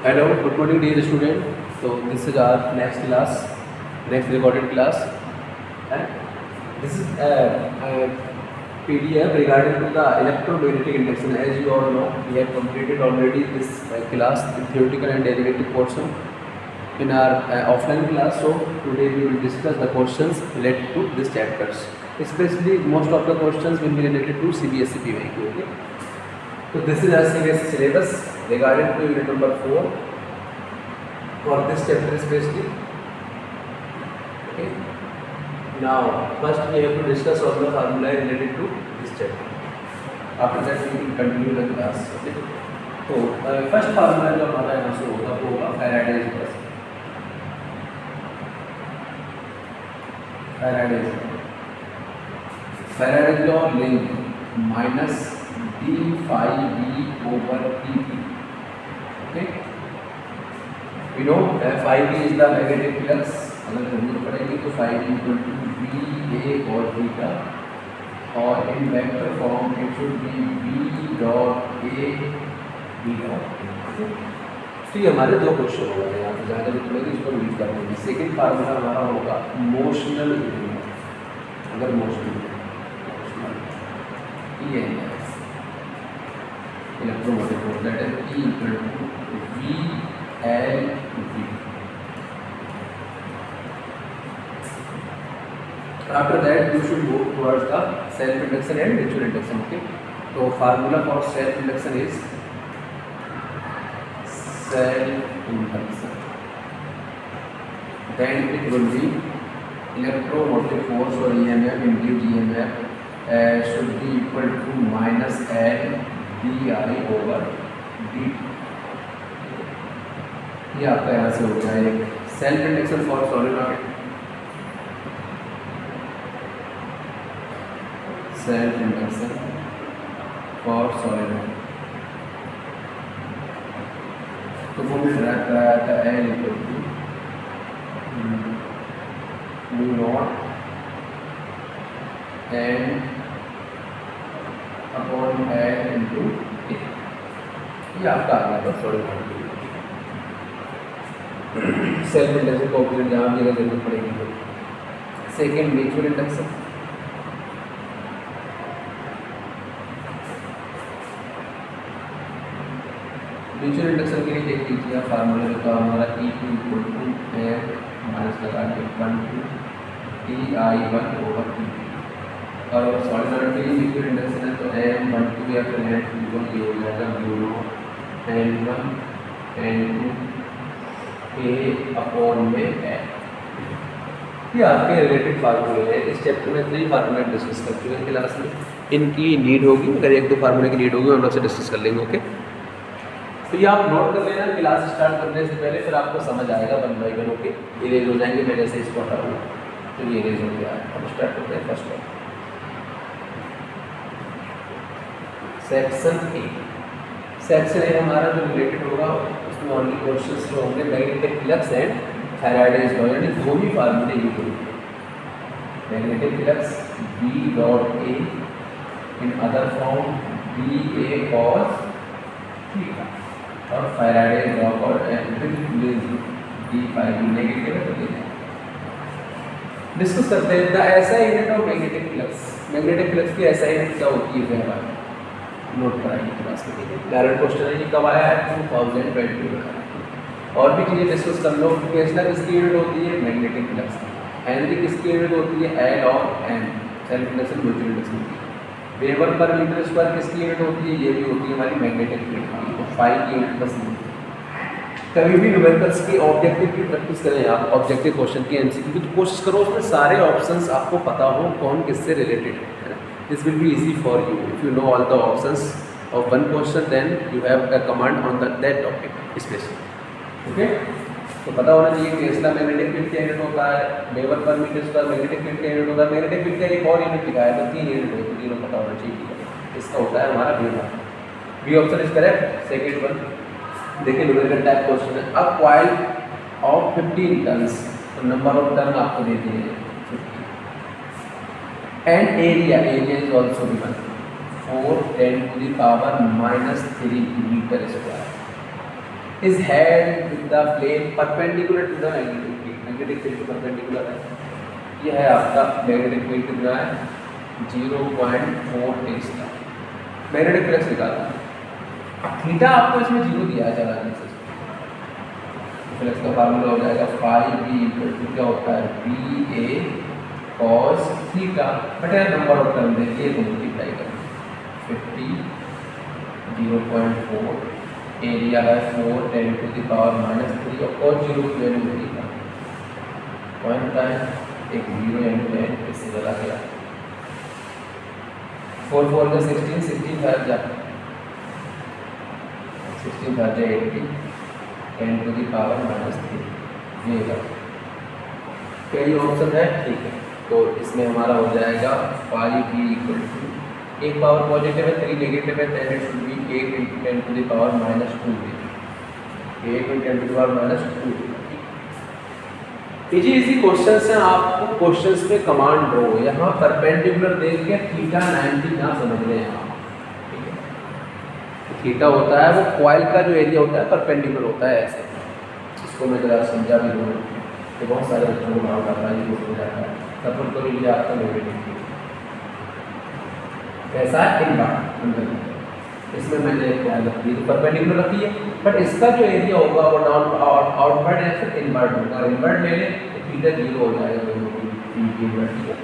Hello, good morning dear student. So this is our next recorded class, and this is a PDF regarding to the electromagnetic induction. As you all know, we have completed already this class, the theoretical and derivative portion in our offline class. So today we will discuss the questions related to these chapters. Especially most of the questions will be related to CBSE PYQ. Okay. So this is our CBSE syllabus regarding to unit number 4 for this chapter especially. Okay. Now first we have to discuss all the formula related to this chapter. After that we will continue the class. Okay. तो first formula जो हमारा यहाँ से होगा वो होगा Faraday's law. Faraday's law link minus d phi B over t p. Okay. We know phi b is the magnetic flux. अगर जरूरत पड़ेगी तो phi b equal to b a और theta, और in vector form it should be b dot a b dot a. तो ये हमारे दो क्वेश्चन हो गए. यहाँ पे जहाँ जरूरत पड़ेगी इसको यूज कर लेंगे. सेकेंड फार्मूला हमारा होगा मोशनल इलेक्ट्रोमोटिव. अगर मोशनल ये electromotive force that is E equal to v L V. After that you should go towards the self induction and mutual induction. Okay. So formula for self induction is self induction. Then it will be electromotive force or EMF induced EMF should be equal to minus L di over dt. ये आपका यहाँ से हो गया एक self induction for solenoid. Self induction for solenoid तो वो भी ड्रैग कराया था L equal to mu not N upon L into A. ये आपका आ गया था सोलेनॉइड. सेल्फ इंडक्शन का उपयोग जहाँ भी अगर जरूरत पड़ेगी तो. Second mutual induction. Mutual induction के लिए देख लीजिए फार्मूला जो था हमारा E two equal to a minus लगा के 1 टू TI1 ओवर T. और सॉलिनॉइड के लिए म्यूचुअल इंडक्शन है तो M12 या फिर M21 ये हो जाएगा mu naught N1 N2 A upon में N. ये आपके रिलेटेड फार्मूले हैं. इस चैप्टर में 3 फार्मूले डिस्कस कर चुके हैं क्लास में. इनकी नीड होगी, अगर 1-2 फार्मूले की नीड होगी हम लोग से डिस्कस कर लेंगे. ओके. तो ये आप नोट कर लेना क्लास स्टार्ट करने से पहले, फिर आपको समझ आएगा 1 बाय 1. ओके. इरेज हो जाएंगे. मैं जैसे इसको हटा रहा हूँ तो ये इरेज हो गया. अब स्टार्ट करते हैं first one. Section A. Section A हमारा जो रिलेटेड होगा उसमें ओनली क्वेश्चंस जो होंगे magnetic flux and Faraday's law, यानी दो ही फार्मूले यूज होंगे. Magnetic flux B dot A in other form B A cos theta, और फैराडेज लॉ और D फाई B नेगेटिव है तो देना. डिस्कस करते हैं the SI unit of magnetic flux. Magnetic flux की SI यूनिट क्या होती है हमारी नोट कराइए क्लास में. डायरेक्ट क्वेश्चन है. ये कब आया है 2020 में. और भी चीज़ें डिस्कस कर लो. टेस्ला किसकी यूनिट होती है मैग्नेटिक फ्लक्स. हेनरी किसकी यूनिट होती है L और M self induction mutual induction की. वेबर पर मीटर स्क्वायर किसकी यूनिट होती है, ये भी होती है हमारी मैग्नेटिक फील्ड की. तो फाई की यूनिट बस नहीं. कभी भी न्यूमेरिकल्स की ऑब्जेक्टिव की प्रैक्टिस करें आप, ऑब्जेक्टिव क्वेश्चन की एमसीक्यू की, तो कोशिश करो उसमें सारे ऑप्शंस आपको पता हो कौन किससे रिलेटेड है. This will be easy for you if you know all the options of one question, then you have a command on that topic specially. Okay. तो पता होना चाहिए टेस्ला मैग्नेटिक फील्ड का यूनिट होता है, weber per meter square magnetic field का unit होता है. मैग्नेटिक फील्ड का एक और यूनिट लिखा है तो 3 यूनिट होती है. तीनों पता होना चाहिए. इसका होता है हमारा weber. B option is correct. Second one देखिए न्यूमेरिकल टाइप क्वेश्चन है. अ कॉइल ऑफ 15 टर्न्स, तो नंबर ऑफ टर्न आपको दे दिए हैं 50. And area is also given 4 10⁻³ meter square. Is head with the plane perpendicular to the magnetic field, magnetic field perpendicular है। ये है आपका मैग्नेटिक फील्ड कितना है 0.4 टेस्ला। मैग्नेटिक फ्लक्स निकालना, थीटा आपको इसमें 0 दिया है चलाने से, फ्लक्स का फार्मूला हो जाएगा फाई बी इक्वल टू क्या होता है B A cos theta but यार नंबर ऑफ टर्म देखिए तो मल्टीप्लाई करें 50 0.4 एरिया है 4 10 टू द पावर -3 और cos 0 की वैल्यू होगी पॉइंट टाइम एक 0 एंड 10 इससे चला गया 4 4 का 16 16 था जा 16 था जा 80 10 टू द पावर -3 ये का कई ऑप्शन है ठीक है। तो इसमें हमारा हो जाएगा फाई बी इक्वल टू एक पावर पॉजिटिव है 3 नेगेटिव है then it should be 8 × 10 to the power -2 8 × 10 to the power -2। Easy question हैं, आपको क्वेश्चंस में कमांड दो यहाँ परपेंडिकुलर देख के थीटा 90 ना समझ रहे हैं आप, ठीक है। थीटा होता है वो कॉइल का जो एरिया होता है परपेंडिकुलर होता है ऐसे, इसको मैं जरा समझा भी दूँ तो बहुत सारे बच्चों को डाउट आता है ये समझ आता है सपोर्ट कर लीजिए आपका मैग्नेटिक फील्ड कैसा है इन बार अंदर, इसमें मैंने क्या रखी तो परपेंडिकुलर रखी है बट इसका जो एरिया होगा वो डाउन आउटवर्ड या फिर इनवर्ड होगा, इनवर्ड ले लें तो थीटा 0 हो जाएगा दोनों की इनवर्ड, ठीक है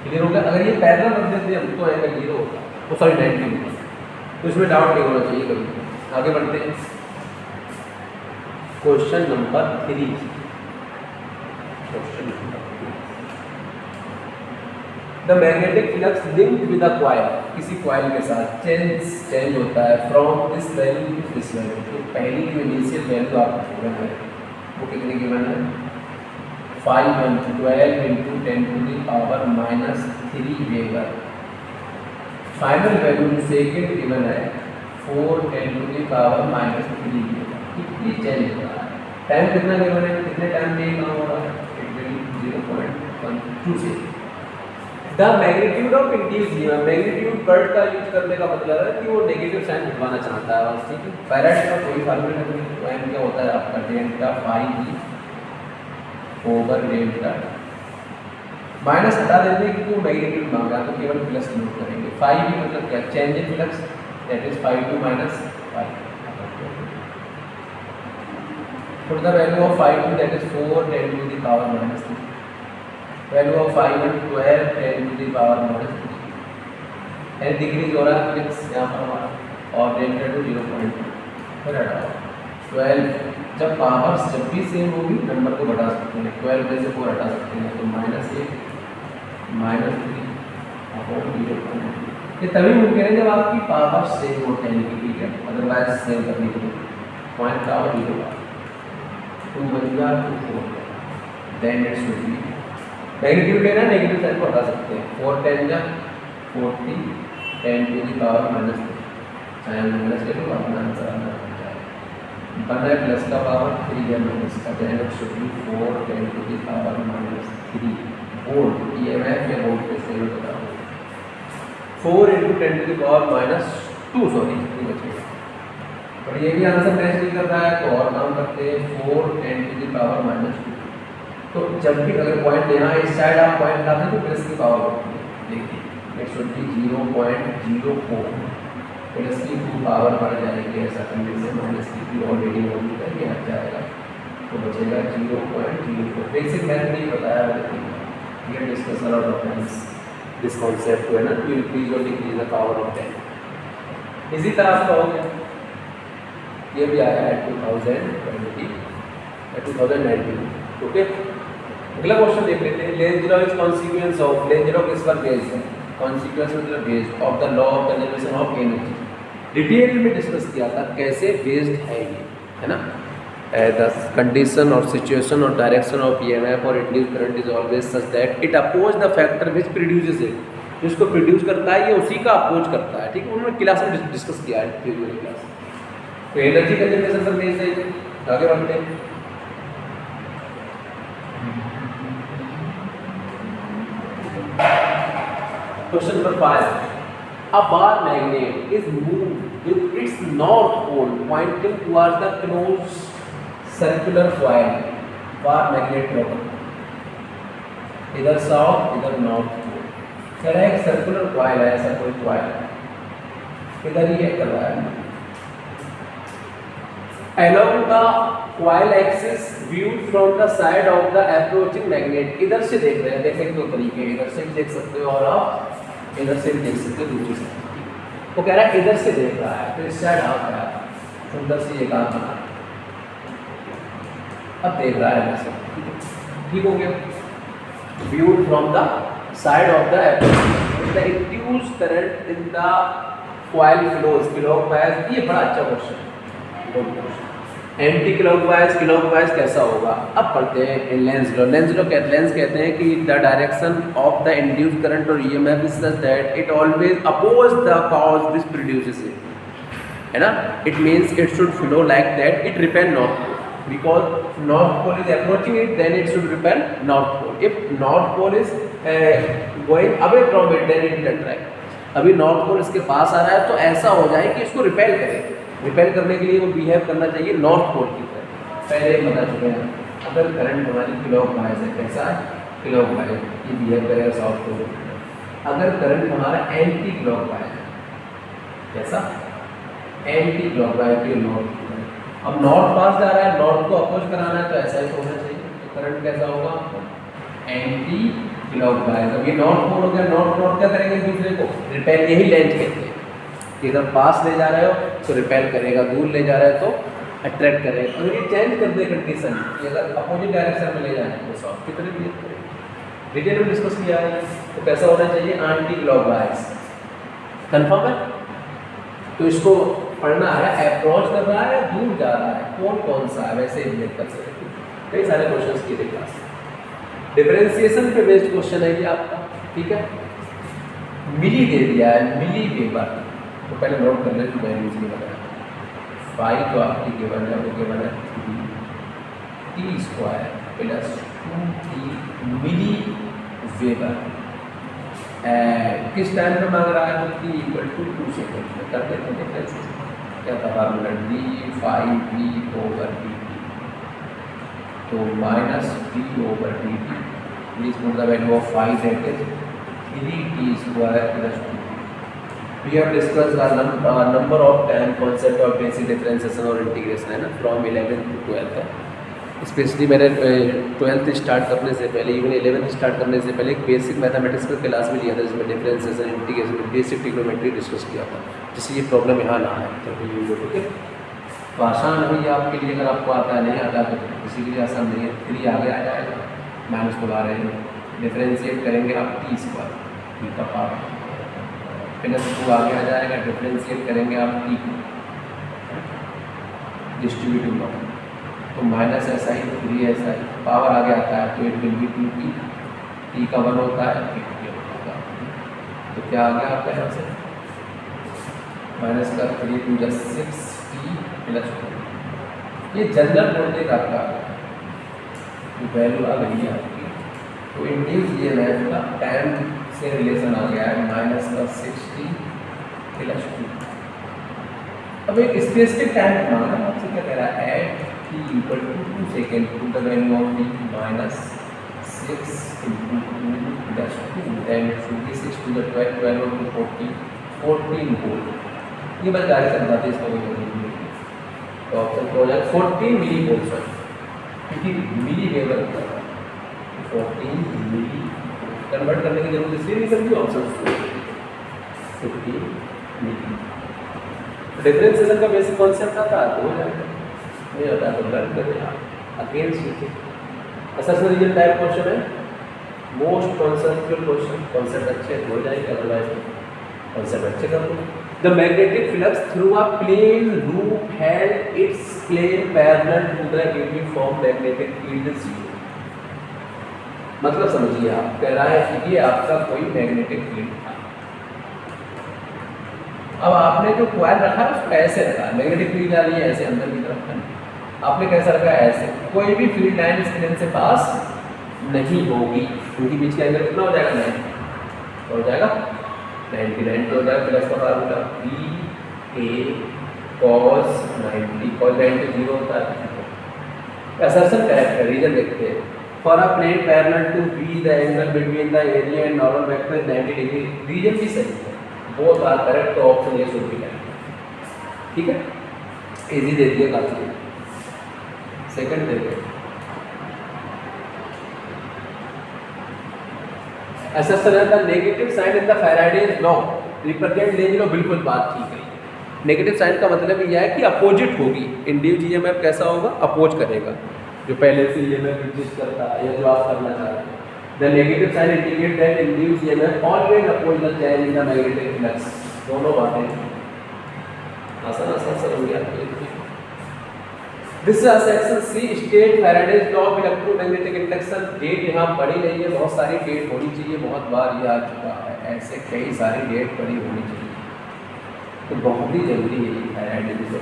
क्लियर हो गया। अगर ये पैरेलल रख देते हैं तो एंगल 0 होगा वो सॉरी 90 होगा, तो इसमें डाउट नहीं होना चाहिए कभी। आगे बढ़ते हैं question number 3। Question number the magnetic flux linked with a coil, किसी कॉइल के साथ चेंज होता है from this value to this value. तो पहली जो इनिशियल वैल्यू आपको गिवन है वो कितनी गिवन है 5 × 12 × 10 to the power -3 weber. Final value second given है 4 10 टू द पावर -3 वेबर। कितनी चेंज हो रहा है, टाइम कितना गिवन है, कितने टाइम में ये काम हो रहा है 0.12 से। The magnitude of induce EMF, magnitude word का यूज करने का मतलब है कि वो नेगेटिव साइन हटवाना चाहता है बस, ठीक है। फैराडे का कोई फार्मूला नहीं, तो एम क्या होता है आपका delta phi B over delta minus हटा देते हैं क्योंकि वो मैग्नीट्यूड मांगा तो केवल प्लस नोट करेंगे। फाई बी मतलब क्या change in flux that is 5 2 -5 put the value of 5 2 that is 4 10 to the power -3 value of 5 × 12 10 to the power -3 and decrease हो रहा है फ्लक्स यहाँ पर हमारा और डेल्टा टू 0.2 फिर हटाओ 12 जब पावर्स जब भी सेम होगी नंबर को बढ़ा सकते हैं 12 में से 4 हटा सकते हैं तो -1 -3 अपॉन 0.2। ये तभी मुमकिन है जब आपकी पावर सेम हो 10 की, ठीक है, अदरवाइज सेम करनी पड़ेगी पॉइंट का और 0 2 बन गया 2 4 then it should be magnitude लेना नेगेटिव साइन को हटा सकते हैं 4 10 जा 40 10 to the power -3 sign minus ले लो अपना आंसर आना बन रहा है प्लस का पावर 3 या माइनस का then it should be 4 10 to the power -3 volt EMF या वोल्टेज से बताओ 4 × 10 टू द पावर -2 सॉरी ये बचेगा और ये भी आंसर मैच नहीं कर रहा है तो और काम करते हैं 4 10 टू द पावर -2। तो जब भी अगर पॉइंट यहाँ इस साइड आप पॉइंट लाते हैं तो प्लस की पावर होती है, देखिए इट शुड बी 0.04 प्लस की 2 पावर बढ़ जाएगी ऐसा करने से माइनस की ऑलरेडी मौजूद है ये हट जाएगा तो बचेगा 0.04। बेसिक मैथ नहीं बताया मैंने, ये discuss a lot of times this concept है ना टू इंक्रीज और डिक्रीज द पावर ऑफ 10। इसी तरह आपका हो गया ये भी आया है 2019 ओके। अगला क्वेश्चन देख लेते हैं Lenz law is consequence of, Lenz law किस पर बेस्ड है, कॉन्सिक्वेंस मतलब based of the law of conservation of energy. Detail में डिस्कस किया था कैसे बेस्ड है ये, है ना। द कंडीशन और सिचुएशन और डायरेक्शन ऑफ ईएमएफ और induce current is always such that it oppose the factor which produces it, जिसको प्रोड्यूस करता है ये उसी का अपोज करता है, ठीक है। उन्होंने क्लास में डिस्कस किया है थ्योरी वाली क्लास। तो एनर्जी कंजर्वेशन पर बेस्ड है। आगे बढ़ते हैं question number 5 A bar magnet is moved with its north pole pointing towards the closed circular coil. Bar magnet rubber, इधर साउथ इधर नॉर्थ पोल, कह रहा है एक सर्कुलर कॉइल है, ऐसा कोई कॉइल है, इधर ये कर रहा है। Along the coil axis viewed from the side of the approaching magnet, इधर से देख रहे हैं, देखने के दो तरीके, इधर से भी देख सकते हो और आप इधर से भी देख सकते हो दूसरी साइड। वो कह रहा है इधर से देख रहा है तो इस साइड आ गया, तो उधर से एक आंख बना, अब देख रहा है इधर से, ठीक हो गया। Viewed from the side of the approaching magnet, the induced current in the coil flows clockwise। ये बड़ा अच्छा क्वेश्चन है। एंटी क्लॉकवाइज क्लॉकवाइज कैसा होगा, अब पढ़ते हैं लेंज लॉ। लेंज कहते हैं कि the direction of the induced current और EMF is such that it always oppose the cause this produces it, है ना। It means it should flow like that, it repel north pole, because north pole is approaching it, then it should repel north pole. If north pole is going away from it, then it will attract. अभी north pole इसके पास आ रहा है तो ऐसा हो जाए कि इसको रिपेल करे। रिपेल करने के लिए वो बिहेव करना चाहिए नॉर्थ पोल की तरह। पहले बता चुके हैं, अगर करंट हमारी क्लॉकवाइज है, कैसा है क्लॉकवाइज, ये बिहेव करेगा साउथ पोल। अगर करंट हमारा एंटी क्लॉकवाइज है, कैसा एंटी क्लॉकवाइज के नॉर्थ, अब नॉर्थ पास जा रहा है, नॉर्थ को अपोज कराना है तो ऐसा ही होना चाहिए। तो करंट कैसा होगा एंटी क्लॉकवाइज। अब ये नॉर्थ पोल हो गया, नॉर्थ क्या करेंगे दूसरे को रिपेल, यही लेंथ कहते हैं। इधर पास ले जा रहे हो तो रिपेल करेगा, दूर ले जा रहे हो तो अट्रैक्ट करेगा। अगर ये चेंज कर दे कंडीशन कि अगर अपोजिट डायरेक्शन में ले जाए तो साउथ की तरफ बिहेव करेगा। डिटेल में डिस्कस किया है, तो कैसा होना चाहिए एंटी क्लॉकवाइज। कंफर्म है? तो इसको पढ़ना है, अप्रोच कर रहा है, दूर जा रहा है, कौन सा है, वैसे ही कर सकते हैं। कई सारे क्वेश्चन किए थे क्लास। डिफरेंशिएशन पे बेस्ड क्वेश्चन है ये आपका, ठीक है। मिली दे दिया है, मिली वेबर, तो पहले नोट कर लें, मैंने इसलिए बताया। फाइव जो आपकी गिवन है वो गिवन है 3t² प्लस 2t मिली वेबर। किस टाइम में मांग रहा है, तो t = 2 सेकेंड में कर देते हैं डिफरेंस। क्या था फार्मूला, d/5v/dt, तो -d/dt, please put the value of 5 that is 3t² plus 2। We have discussed the number of time concept of basic differentiation और integration, है ना, from 11th to 12th। Specially मैंने 12th स्टार्ट करने से पहले, even 11th start करने से पहले एक बेसिक मैथमेटिक्स का क्लास में लिया था, जिसमें differentiation, integration, basic trigonometry discuss किया था, जिससे ये प्रॉब्लम यहाँ ना आए। तो ठीक है, तो आसान है ये आपके लिए। अगर आपको आता है, नहीं आता तो किसी के लिए आसान नहीं है। 3 आगे आ जाएगा, माइनस को ला रहे हैं, डिफ्रेंशिएट करेंगे आप t² t का पावर, प्लस 2 आगे आ जाएगा, डिफ्रेंशिएट करेंगे आप t को, डिस्ट्रीब्यूटिव लॉ, तो माइनस ऐसा ही 3 ऐसा ही, पावर आगे आता है तो it will be 2t, t का 1 होता है, t होगा, तो क्या आ गया आपका यहाँ से माइनस का 3 × 2 = 6t प्लस 2। ये जनरल वोल्टेज आपका वैल्यू आ गई है आपकी। तो इंड्यूस ईएमएफ का टाइम से रिलेशन आ गया है, माइनस का 6t प्लस 2। अब एक स्पेसिफिक टाइम मांगा है आपसे, क्या कह रहा है, at t = 2 second to the value of t -6 × 2 प्लस 2, then 56 to the 12, 12 to 40, 14 volt. ये बस डायरेक्ट समझाते हैं, इसका कोई जरूरी नहीं। तो ऑप्शन हो जाए 14 मिली वोल्ट, क्योंकि मिली वेबर होता है, 14 मिली कन्वर्ट करने की जरूरत इसलिए नहीं करती, ऑप्शन 15 मिली। डिफरेंशिएशन का बेसिक कॉन्सेप्ट आता है तो हो जाएगा, नहीं होता तो लर्न करें आप, अगेन सीखें। असर से रीजन टाइप क्वेश्चन है, मोस्ट कॉन्सेप्चुअल क्वेश्चन, कॉन्सेप्ट अच्छे हो जाएंगे, अदरवाइज कॉन्सेप्ट अच्छे कर लो। The magnetic flux through a plane loop had its plane parallel to the uniform magnetic field 0। मतलब समझिए, आप कह रहा है कि ये आपका कोई मैग्नेटिक फील्ड था। अब आपने जो कॉइल रखा है उसको ऐसे रखा, मैग्नेटिक फील्ड आ रही है ऐसे अंदर की तरफ है, आपने कैसा रखा है ऐसे, कोई भी फील्ड लाइन इस प्लेन से पास नहीं होगी, क्योंकि बीच का एंगल कितना हो जाएगा, 90 हो जाएगा। 99 तो हो जाएगा प्लस का formula B A cos 90, cos 90 zero होता है। असर्शन करेक्ट है, रीजन देखते हैं। For a plane parallel to B the angle between the area and normal vector is 90 degree, reason भी सही है, बोथ आर करेक्ट, तो ऑप्शन ये शुड बी करेक्ट। ठीक है, इजी दे दिया काफी। सेकंड देखिए, असर्शन है the negative sign in the Faraday's law represent range law, बिल्कुल बात ठीक है। नेगेटिव साइन का मतलब यह है कि अपोजिट होगी, इंड्यूस ईएमएफ कैसा होगा, अपोज करेगा, जो पहले से ईएमएफ एग्जिस्ट करता है या जो आप करना चाहते हैं। The negative sign indicate that induce EMF always oppose the change in the magnetic flux. दोनों बातें आसान आसान हो गया। This section C state Faraday's law of electromagnetic induction. डेट यहाँ पढ़ी नहीं है, बहुत सारी डेट होनी चाहिए, बहुत बार ये आ चुका है, ऐसे कई सारी डेट पढ़ी होनी चाहिए, तो बहुत ही जरूरी है ये फैराडेज लॉ।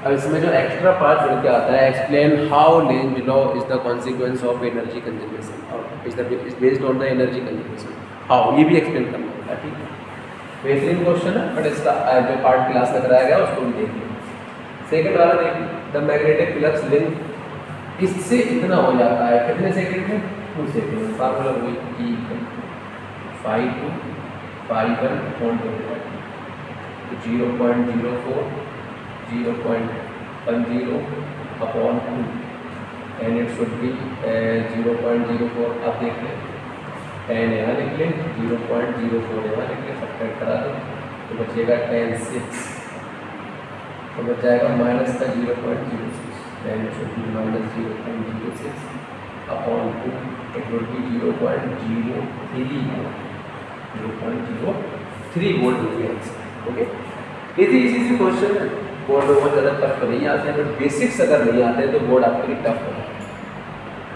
अब इसमें जो एक्स्ट्रा पार्ट जुड़ के आता है, explain how Lenz law is the consequence of energy conservation और is based on the energy conservation, how, ये भी एक्सप्लेन करना होगा। ठीक है, बेहतरीन क्वेश्चन है, बट इसका जो पार्ट क्लास में कराया गया उसको भी देखिए। सेकंड वाला देखिए, द मैग्नेटिक फ्लक्स लिंक, इससे इतना हो जाता है कितने सेकंड में, 2 सेकंड में। फार्मूला वही E ∅2 ∅1 whole divided 0.04 0.10 upon 2 and it should be 0.04। आप देख लें, 10 यहाँ लिख लें, 0.04 यहाँ लिख लें, सब्ट्रैक्ट करा दें तो बचेगा 10/6, तो बच जाएगा माइनस का 0.06, then it should be minus 0.06 upon 2, it would be 0.03 volt हो गया। ओके, इजी क्वेश्चन है, बोर्ड में बहुत ज़्यादा टफ नहीं आते हैं, बट बेसिक्स अगर नहीं आते हैं तो बोर्ड आपके लिए टफ होगा।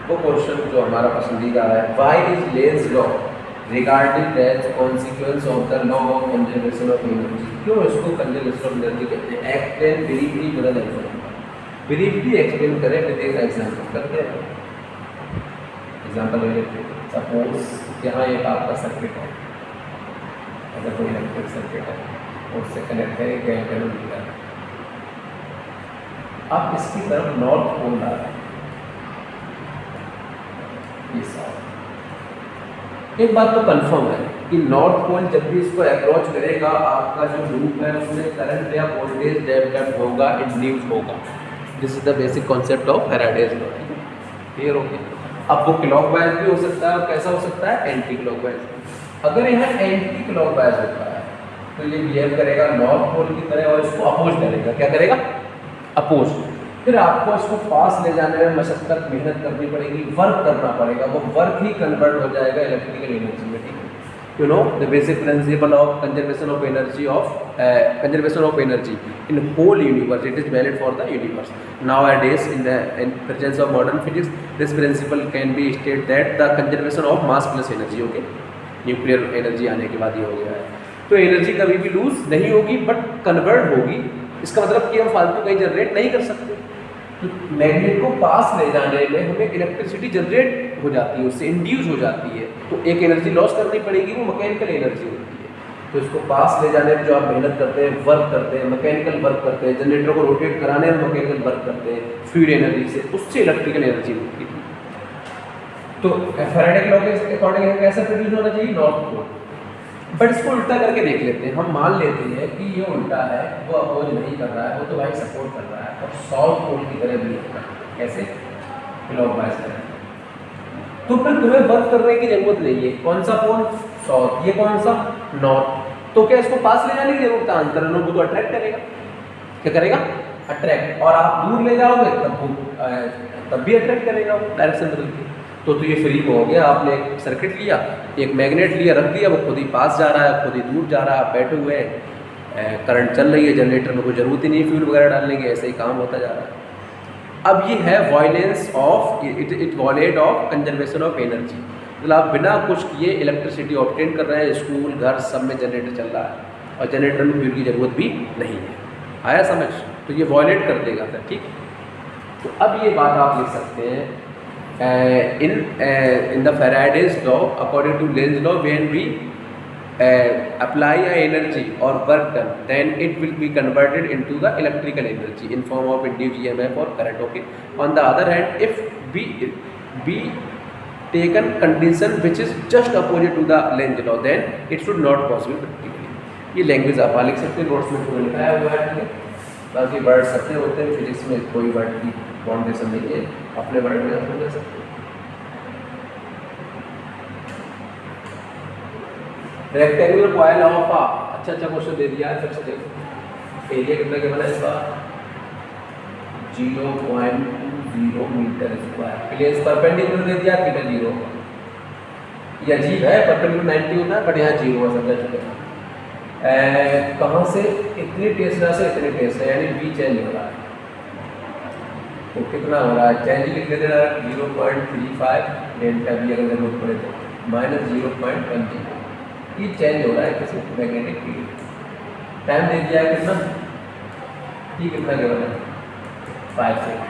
वो क्वेश्चन जो हमारा पसंदीदा है, why is Lenz law regarding as consequence of the law of conservation of energy, क्यों इसको कंजर्वेशन ऑफ एनर्जी कहते हैं। Explain briefly with example, briefly explain करें विद एक एग्जांपल। करते हैं एग्जांपल ले लेते हैं। सपोज यहाँ एक आपका सर्किट है, अगर कोई इलेक्ट्रिक सर्किट है और उससे कनेक्ट है एक एंटीमीटर, आप इसकी तरफ नॉर्थ पोल डाल रहे हैं, ये साउथ। एक बात तो कंफर्म है कि नॉर्थ पोल जब भी इसको अप्रोच करेगा, आपका जो लूप है उसमें करंट या वोल्टेज डेवलप होगा, इंड्यूस होगा। This is the basic concept of Faraday's law. Clear हो गया। अब वो क्लॉकवाइज भी हो सकता है और कैसा हो सकता है, एंटी क्लॉकवाइज। अगर यहाँ एंटी क्लॉकवाइज होता है तो ये बिहेव करेगा नॉर्थ पोल की तरह और इसको अपोज करेगा। क्या करेगा, अपोज। फिर आपको इसको पास ले जाने में मशक्कत मेहनत करनी पड़ेगी, वर्क करना पड़ेगा, वो वर्क ही कन्वर्ट हो जाएगा इलेक्ट्रिकल एनर्जी में। ठीक है, you know the basic principle of conservation of energy in whole universe, it is valid for the universe. Nowadays in presence of modern physics, this principle can be stated that the conservation of mass plus energy, okay, nuclear energy आने के बाद ये हो गया है। तो energy कभी भी लूज नहीं होगी बट कन्वर्ट होगी। इसका मतलब कि हम फालतू कहीं जनरेट नहीं कर सकते। तो मैग्नेट को पास ले जाने में हमें इलेक्ट्रिसिटी जनरेट हो जाती है, उससे इंड्यूस हो जाती है, तो एक एनर्जी लॉस करनी पड़ेगी, वो मैकेनिकल एनर्जी होती है। तो इसको पास ले जाने में जो आप मेहनत करते हैं, वर्क करते हैं, मैकेनिकल वर्क करते हैं, जनरेटर को रोटेट कराने में मैकेनिकल वर्क करते हैं फ्लूइड एनर्जी से, उससे इलेक्ट्रिकल एनर्जी होती है। तो फैराडे लॉ के अकॉर्डिंग कैसा प्रोड्यूस होना चाहिए, नॉर्थ पोल। बट इसको उल्टा करके देख लेते हैं, हम मान लेते हैं कि ये उल्टा है, वो अपोज नहीं कर रहा है, वो तो भाई सपोर्ट कर रहा है और साउथ पोल की तरह भी होता है। कैसे, क्लॉकवाइज करें तो फिर तुम्हें वर्क करने की जरूरत नहीं है। कौन सा पोल, साउथ, ये कौन सा, नॉर्थ। तो क्या इसको पास ले जाने की जरूरत है, अंतर को तो अट्रैक्ट करेगा। क्या करेगा, अट्रैक्ट। और आप दूर ले जाओगे तब भी अट्रैक्ट करेगा, वो डायरेक्शन बदल के। तो ये फ्री में हो गया। आपने एक सर्किट लिया, एक मैग्नेट लिया, रख दिया, वो खुद ही पास जा रहा है, खुद ही दूर जा रहा है, बैठे हुए हैं, करंट चल रही है, जनरेटर में कोई ज़रूरत ही नहीं फ्यूल वगैरह डालने की, ऐसे ही काम होता जा रहा है। अब ये है violence of it wallet of conservation of energy. मतलब आप बिना कुछ किए इलेक्ट्रिसिटी ऑब्टेन कर रहे हैं, स्कूल घर सब में जनरेटर चल रहा है और जनरेटर में फ्यूल की ज़रूरत भी नहीं है। आया समझ, तो ये वॉयलेट कर देगा फिर। ठीक, तो अब ये बात आप लिख सकते हैं in the Faraday's law, according to Lenz law, when we apply a energy or work done, then it will be converted into the electrical energy in form of induced EMF or current. Okay. On the other hand, if we taken condition which is just opposite to the Lenz law, then it should not possible practically. ये language आप लिख सकते हैं, notes में पूरा लिखाया हुआ है, ठीक है। बाकी वर्ड अपने होते हैं, फिजिक्स में कोई वर्ड की बाउंडेशन नहीं है, अपने वर्ड में आप ले सकते हैं। रेक्टेंगुलर कॉइल ऑफ अच्छा क्वेश्चन दे दिया है, फिर से देखो एरिया कितना के बना है इसका 0.20 मीटर स्क्वायर। प्लेन परपेंडिकुलर दे दिया, थीटा 0 ये अजीब है, परपेंडिकुलर 90 होता है बट यहाँ 0 हो समझा चुके हैं। कहाँ से इतनी टेस्ला से इतने टेस्ला, यानी बी चेंज हो रहा है, तो कितना हो रहा है चेंज लिख देना 0.35 डेल्टा बी अगर जरूरत पड़े तो -0.10 ये चेंज हो रहा है किसी मैग्नेटिक फील्ड। टाइम दे दिया है कितना, ये कितना केवल है 5 सेकंड।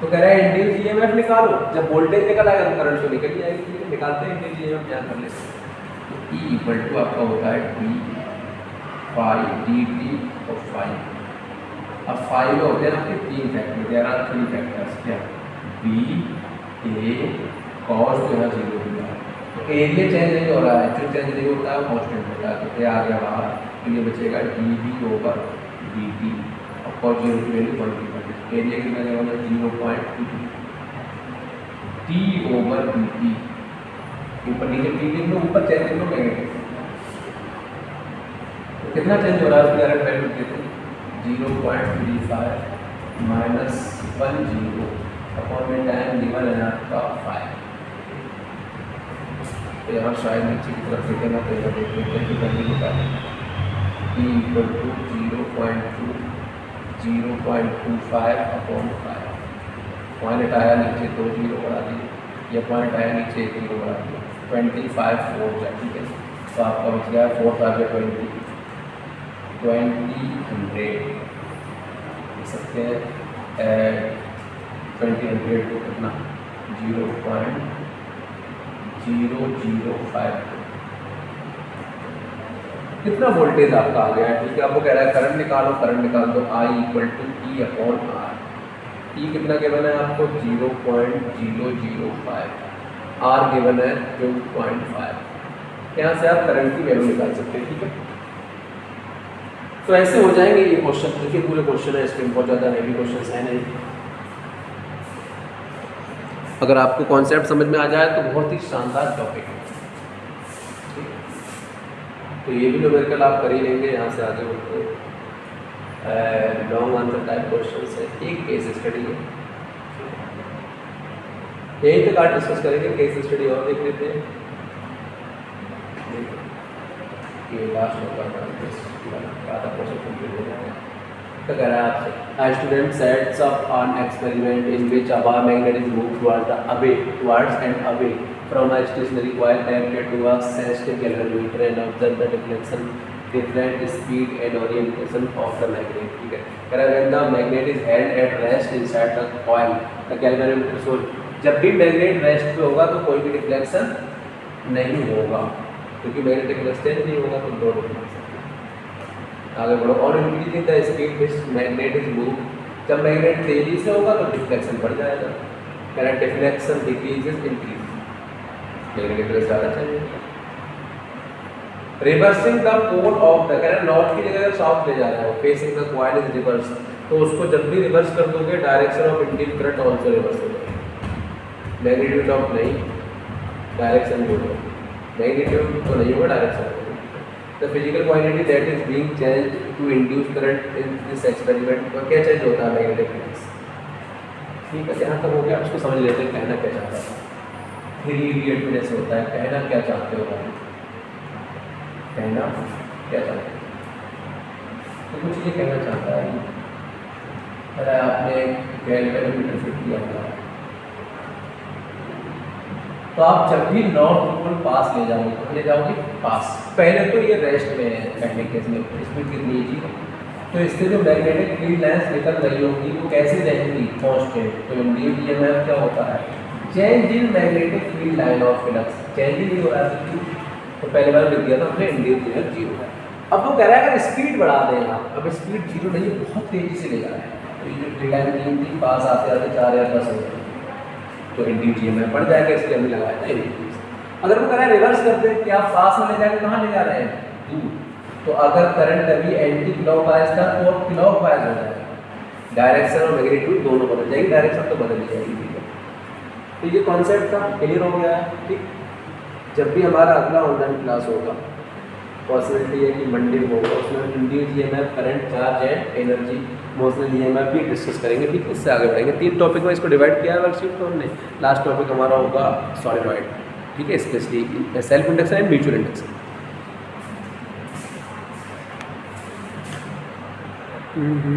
तो कह रहा है इंड्यूस ईएमएफ निकालो, जब वोल्टेज निकल आएगा तो करंट तो निकल ही जाएगी, निकालते हैं इंड्यूस ईएमएफ ज्ञान कर लेते हैं। तो E इक्वल टू आपका होता है डी फाई डी टी और फाई। अब फाई में होते हैं आपके 3 फैक्टर, देयर आर 3 फैक्टर्स, क्या बी ए कॉस जो है 0 दिया है। तो एरिया चेंज नहीं हो रहा है, जो चेंज नहीं होता है कॉन्स्टेंट होता है, तो ये आ गया बाहर, तो ये बचेगा d B over d t और कॉस 0 की वैल्यू 1 एरिया कितना जाएगा 0.2 टी ओवर डी टी। ऊपर नीचे टी लिख लो, ऊपर चेंज लिख लो मैग्नेटिक, तो कितना चेंज हो रहा है उसकी डायरेक्ट वैल्यू देखो 0.35 -10 अपॉन में टाइम गिवन है आपका 5। तो यहाँ शायद नीचे की तरफ देखें ना, तो यहाँ देख लेते हैं कितना निकालें E equal to 0.25 upon 5। Point हटाया नीचे 2 0 बढ़ा दिए, या पॉइंट आया नीचे 1 0 बढ़ा दिया, 25 4 जाए, ठीक है। तो आपका बच गया 4 5 20 100 लिख सकते हैं। 20 को कितना 0.005 कितना वोल्टेज आपका आ गया, ठीक है। आपको कह रहा है करंट निकालो, करंट निकाल दो I equal to E upon R। E कितना गिवन है आपको 0.005, R गिवन है 2.5। यहाँ से आप करंट की वैल्यू निकाल सकते हैं, ठीक है। तो ऐसे हो जाएंगे ये क्वेश्चन, देखिए पूरे क्वेश्चन है, इसमें बहुत ज़्यादा हैवी क्वेश्चन है नहीं। अगर आपको कॉन्सेप्ट समझ में आ जाए तो बहुत ही शानदार टॉपिक है, तो ये भी न्यूमेरिकल आप कर ही लेंगे। यहाँ से आगे बढ़ते हैं, लॉन्ग आंसर टाइप क्वेश्चन है, एक केस स्टडी है, यही तक आज डिस्कस करेंगे। केस स्टडी और देख लेते हैं, ये लास्ट होगा आधा क्वेश्चन कंप्लीट हो जाएगा। तो कह रहा है आपसे student sets up on experiment in which a bar magnet is move towards and away from a stationary coil connected to a sensitive galvanometer and observe the deflection, different speed and orientation of the magnet, ठीक है। कह रहा है when the magnet is held at rest inside the coil, the galvanometer shows, जब भी magnet rest पे होगा तो कोई भी डिफ्लेक्शन नहीं होगा, क्योंकि मैग्नेटिक एक्सचेंज नहीं होगा तो लोड नहीं हो सकता। आगे बढ़ो, और increasing the speed which magnet is move, जब मैग्नेट तेजी से होगा तो डिफ्लेक्शन बढ़ जाएगा। कह रहा है deflection decreases increase, magnetic flux ज़्यादा चाहिए। Reversing the pole of the, कह रहा है नॉर्थ की जगह साउथ ले जा रहा है, facing the coil is reverse, तो उसको जब भी रिवर्स कर दोगे direction of induced current also reverse हो जाएगा। मैग्नीट्यूड ऑफ नहीं, डायरेक्शन भी होगा, मैग्नीट्यूड तो नहीं होगा, डायरेक्शन होगा। The physical quantity that is being changed to induce current in this experiment, तो क्या चेंज होता है मैग्नेटिक फ्लक्स, ठीक है। जहाँ तक हो गया उसको समझ लेते हैं, कहना क्या चाहता था। 3 इडियट में जैसे होता है, कहना क्या चाहते हो भाई, कहना क्या चाहते हो, तो कुछ ये कहना चाहता है। अरे आपने गैल्वेनोमीटर फिट किया हुआ है, तो आप जब भी नॉर्थ पोल पास ले जाओगे तो ले जाओगे पास, पहले तो ये रेस्ट में है, पहले केस में स्पीड कितनी जी, तो इससे जो मैग्नेटिक फील्ड लाइंस निकल रही होगी वो कैसे रहेंगी, कांस्टेंट। तो इंड्यूस्ड ईएमएफ क्या होता है, change in magnetic field line of flux, change ही नहीं हो रहा है, तो पहले बार लिख दिया था हमने इंड्यूस्ड ईएमएफ 0 है। अब वो कह रहा है अगर स्पीड बढ़ा दें आप, अब स्पीड 0 नहीं, बहुत तेज़ी से ले जा रहा है, तो ये जो टाइम 3 थी पास आते आते 4 या 10 हो गए, तो इंड्यूस्ड ईएमएफ बढ़ जाएगा, इसलिए हमने लगाया था इंड्यूस्ड। अगर वो कह रहा है रिवर्स कर दे कि आप पास में ले जाकर कहाँ ले जा रहे हैं, दूर, तो अगर करंट अभी एंटी क्लॉकवाइज था तो अब क्लॉकवाइज हो जाएगा, डायरेक्शन और मैग्नीट्यूड दोनों बदल जाएगी, डायरेक्शन तो बदल ही जाएगी। ठीक है, तो ये कॉन्सेप्ट था, क्लियर हो गया है। ठीक, जब भी हमारा अगला ऑनलाइन क्लास होगा, पॉसिबिलिटी है कि मंडे होगा, उसमें induced EMF, current, charge and energy, motional EMF भी डिस्कस करेंगे। ठीक है, इससे आगे बढ़ेंगे। 3 टॉपिक में इसको डिवाइड किया है वर्कशीट को हमने। लास्ट टॉपिक हमारा होगा सॉलिनॉइड। ठीक है, specially self induction and mutual induction.